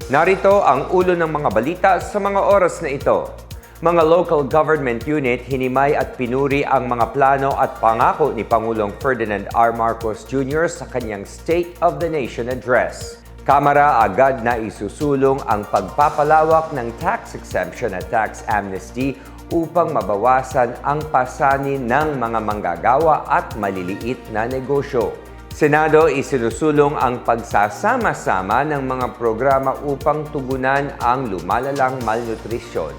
Narito ang ulo ng mga balita sa mga oras na ito. Mga local government unit hinimay at pinuri ang mga plano at pangako ni Pangulong Ferdinand R. Marcos Jr. sa kanyang State of the Nation Address. Kamara agad na isusulong ang pagpapalawak ng tax exemption at tax amnesty upang mabawasan ang pasanin ng mga manggagawa at maliliit na negosyo. Senado isinusulong ang pagsasama-sama ng mga programa upang tugunan ang lumalalang malnutrisyon.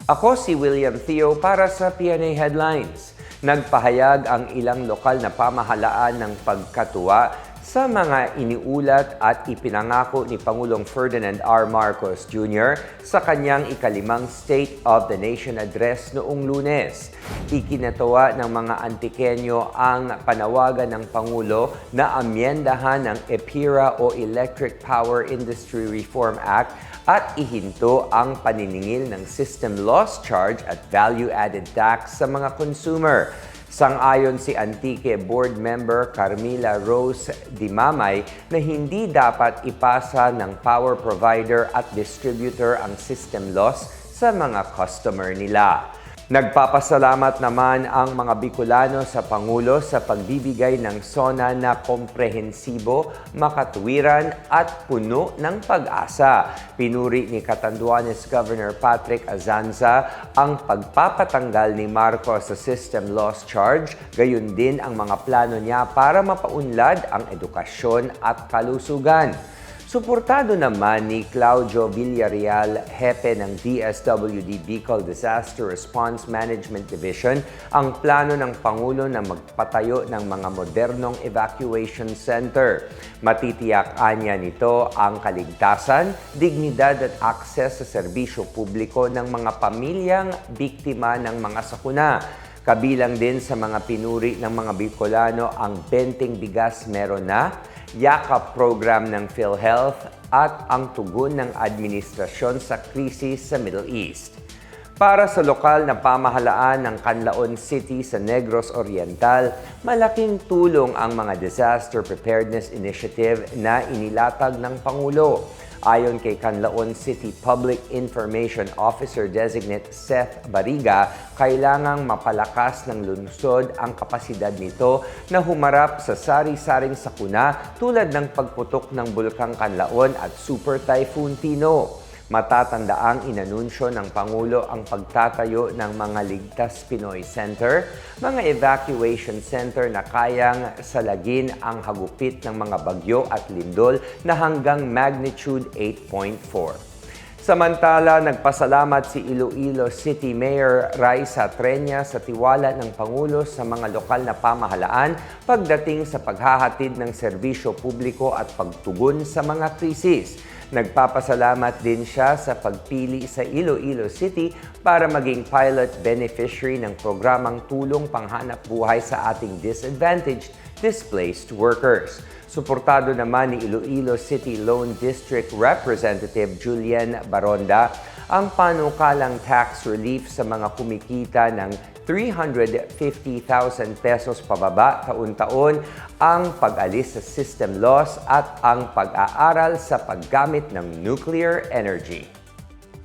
Ako si William Theo para sa PNA Headlines. Nagpahayag ang ilang lokal na pamahalaan ng pagkatuwa sa mga iniulat at ipinangako ni Pangulong Ferdinand R. Marcos Jr. sa kanyang ikalimang State of the Nation Address noong Lunes. Ikinatawa ng mga Antiqueño ang panawagan ng Pangulo na amyendahan ng EPIRA o Electric Power Industry Reform Act at ihinto ang paniningil ng system loss charge at value-added tax sa mga consumer. Sang-ayon si Antique Board Member Carmila Rose Dimamay na hindi dapat ipasa ng power provider at distributor ang system loss sa mga customer nila. Nagpapasalamat naman ang mga Bicolano sa Pangulo sa pagbibigay ng SONA na komprehensibo, makatuwiran at puno ng pag-asa. Pinuri ni Catanduanes Governor Patrick Azanza ang pagpapatanggal ni Marcos sa system loss charge, gayon din ang mga plano niya para mapaunlad ang edukasyon at kalusugan. Suportado naman ni Claudio Villarreal, hepe ng DSWD Bicol Disaster Response Management Division, ang plano ng Pangulo na magpatayo ng mga modernong evacuation center. Matitiyak anya nito ang kaligtasan, dignidad at akses sa serbisyo publiko ng mga pamilyang biktima ng mga sakuna. Kabilang din sa mga pinuri ng mga Bicolano ang benting bigas meron na, yakap program ng PhilHealth at ang tugon ng administrasyon sa krisis sa Middle East. Para sa lokal na pamahalaan ng Canlaon City sa Negros Oriental, malaking tulong ang mga Disaster Preparedness Initiative na inilatag ng Pangulo. Ayon kay Canlaon City Public Information Officer Designate Seth Bariga, kailangang mapalakas ng lungsod ang kapasidad nito na humarap sa sari-saring sakuna tulad ng pagputok ng Bulkang Canlaon at Super Typhoon Tino. Matatandaang inanunsyo ng Pangulo ang pagtatayo ng mga Ligtas Pinoy Center, mga evacuation center na kayang salagin ang hagupit ng mga bagyo at lindol na hanggang magnitude 8.4. Samantala, nagpasalamat si Iloilo City Mayor Raisa Trenya sa tiwala ng Pangulo sa mga lokal na pamahalaan pagdating sa paghahatid ng serbisyo publiko at pagtugon sa mga krisis. Nagpapasalamat din siya sa pagpili sa Iloilo City para maging pilot beneficiary ng programang tulong panghanap buhay sa ating disadvantaged displaced workers. Suportado naman ni Iloilo City Lone District Representative Julien Baronda ang panukalang tax relief sa mga kumikita ng 350,000 pesos pababa taon-taon, ang pag-alis sa system loss at ang pag-aaral sa paggamit ng nuclear energy.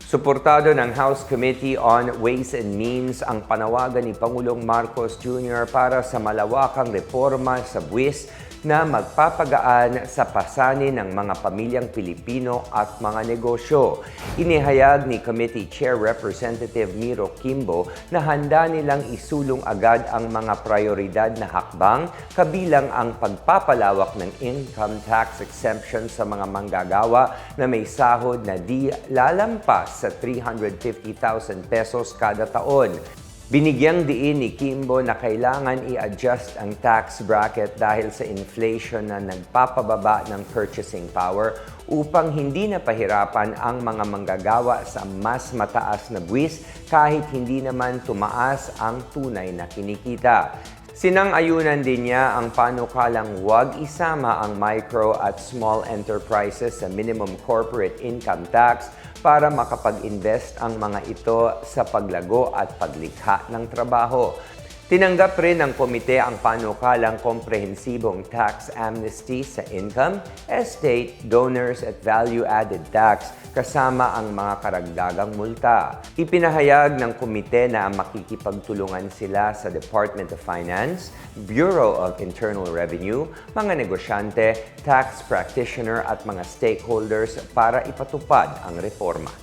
Suportado ng House Committee on Ways and Means ang panawagan ni Pangulong Marcos Jr. para sa malawakang reforma sa buwis na magpapagaan sa pasanin ng mga pamilyang Pilipino at mga negosyo. Inihayag ni Committee Chair Representative Miro Kimbo na handa nilang isulong agad ang mga prioridad na hakbang, kabilang ang pagpapalawak ng income tax exemption sa mga manggagawa na may sahod na di lalampas sa 350,000 pesos kada taon. Binigyang diin ni Kimbo na kailangan i-adjust ang tax bracket dahil sa inflation na nagpapababa ng purchasing power upang hindi na pahirapan ang mga manggagawa sa mas mataas na buwis kahit hindi naman tumaas ang tunay na kinikita. Sinang-ayunan din niya ang panukalang huwag isama ang micro at small enterprises sa minimum corporate income tax para makapag-invest ang mga ito sa paglago at paglikha ng trabaho. Tinanggap rin ng komite ang panukalang komprehensibong tax amnesty sa income, estate, donors at value-added tax kasama ang mga karagdagang multa. Ipinahayag ng komite na makikipagtulungan sila sa Department of Finance, Bureau of Internal Revenue, mga negosyante, tax practitioner at mga stakeholders para ipatupad ang reforma.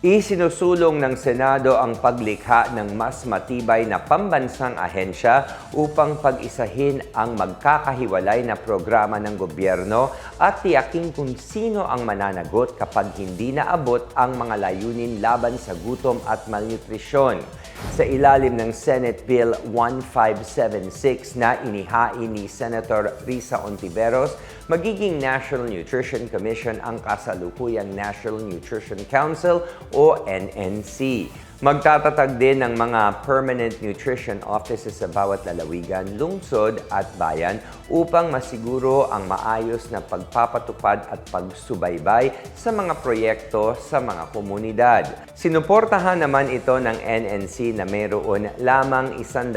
Isinusulong ng Senado ang paglikha ng mas matibay na pambansang ahensya upang pag-isahin ang magkakahiwalay na programa ng gobyerno at tiyaking kung sino ang mananagot kapag hindi naabot ang mga layunin laban sa gutom at malnutrisyon. Sa ilalim ng Senate Bill 1576 na inihain ni Senator Risa Ontiveros, magiging National Nutrition Commission ang kasalukuyang National Nutrition Council o NNC. Magtatatag din ng mga permanent nutrition offices sa bawat lalawigan, lungsod at bayan upang masiguro ang maayos na pagpapatupad at pagsubaybay sa mga proyekto sa mga komunidad. Sinuportahan naman ito ng NNC na mayroon lamang 120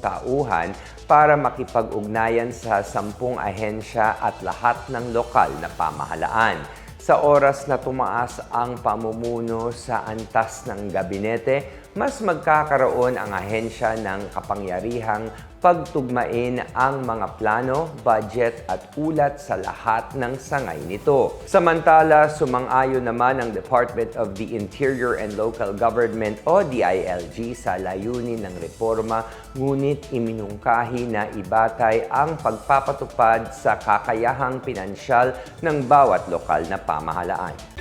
tauhan para makipag-ugnayan sa 10 ahensya at lahat ng lokal na pamahalaan. Sa oras na tumaas ang pamumuno sa antas ng gabinete, mas magkakaroon ang ahensya ng kapangyarihang pagtugmain ang mga plano, budget at ulat sa lahat ng sangay nito. Samantala, sumang-ayon naman ang Department of the Interior and Local Government o DILG sa layunin ng reforma, ngunit iminungkahi na ibatay ang pagpapatupad sa kakayahang pinansyal ng bawat lokal na pamahalaan.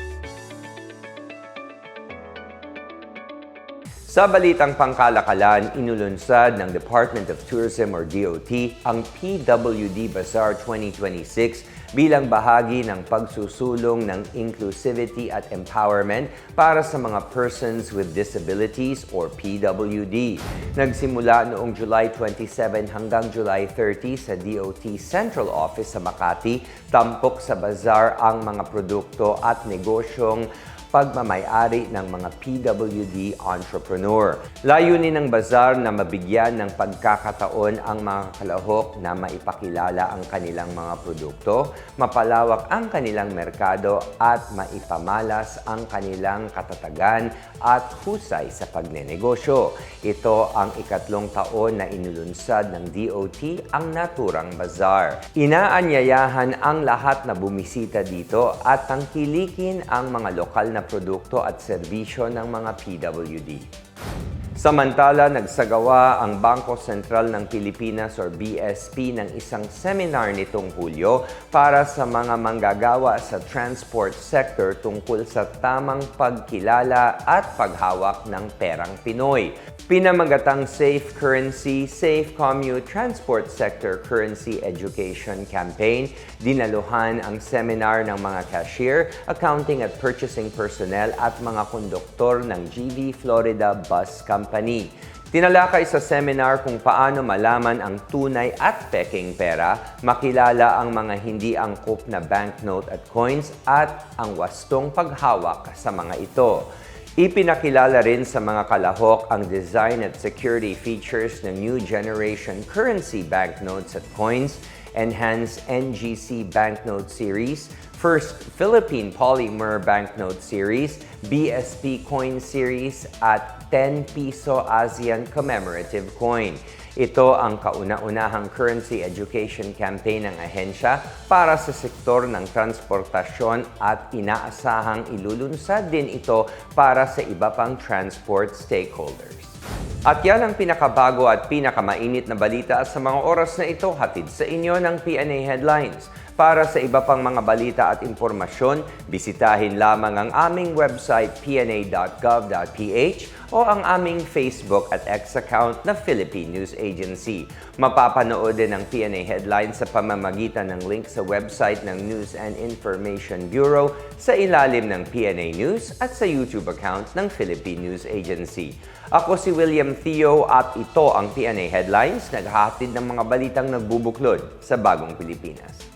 Sa balitang pangkalakalan, inulunsad ng Department of Tourism or DOT ang PWD Bazaar 2026 bilang bahagi ng pagsusulong ng inclusivity at empowerment para sa mga persons with disabilities or PWD. Nagsimula noong July 27 hanggang July 30 sa DOT Central Office sa Makati, tampok sa bazaar ang mga produkto at negosyong pagmamay-ari ng mga PWD entrepreneur. Layunin ng bazaar na mabigyan ng pagkakataon ang mga kalahok na maipakilala ang kanilang mga produkto, mapalawak ang kanilang merkado at maipamalas ang kanilang katatagan at husay sa pagnenegosyo. Ito ang ikatlong taon na inulunsad ng DOT ang naturang bazaar. Inaanyayahan ang lahat na bumisita dito at tangkilikin ang mga lokal na produkto at serbisyo ng mga PWD. Samantala, nagsagawa ang Bangko Sentral ng Pilipinas or BSP ng isang seminar nitong Hulyo para sa mga manggagawa sa transport sector tungkol sa tamang pagkilala at paghawak ng perang Pinoy. Pinamagatang Safe Currency, Safe Commute Transport Sector Currency Education Campaign, dinaluhan ang seminar ng mga cashier, accounting at purchasing personnel at mga konduktor ng GV Florida Bus Company. Tinalakay sa seminar kung paano malaman ang tunay at peking pera, makilala ang mga hindi angkop na banknote at coins at ang wastong paghawak sa mga ito. Ipinakilala rin sa mga kalahok ang design at security features ng new generation currency banknotes at coins, enhanced NGC banknote series, first Philippine polymer banknote series, BSP coin series at 10 piso ASEAN commemorative coin. Ito ang kauna-unahang currency education campaign ng ahensya para sa sektor ng transportasyon at inaasahang ilulunsad din ito para sa iba pang transport stakeholders. At yan ang pinakabago at pinakamainit na balita sa mga oras na ito, hatid sa inyo ng PNA Headlines. Para sa iba pang mga balita at impormasyon, bisitahin lamang ang aming website pna.gov.ph o ang aming Facebook at X account na Philippine News Agency. Mapapanood din ang PNA Headlines sa pamamagitan ng link sa website ng News and Information Bureau sa ilalim ng PNA News at sa YouTube account ng Philippine News Agency. Ako si William Theo at ito ang PNA Headlines, naghahatid ng mga balitang nagbubuklod sa bagong Pilipinas.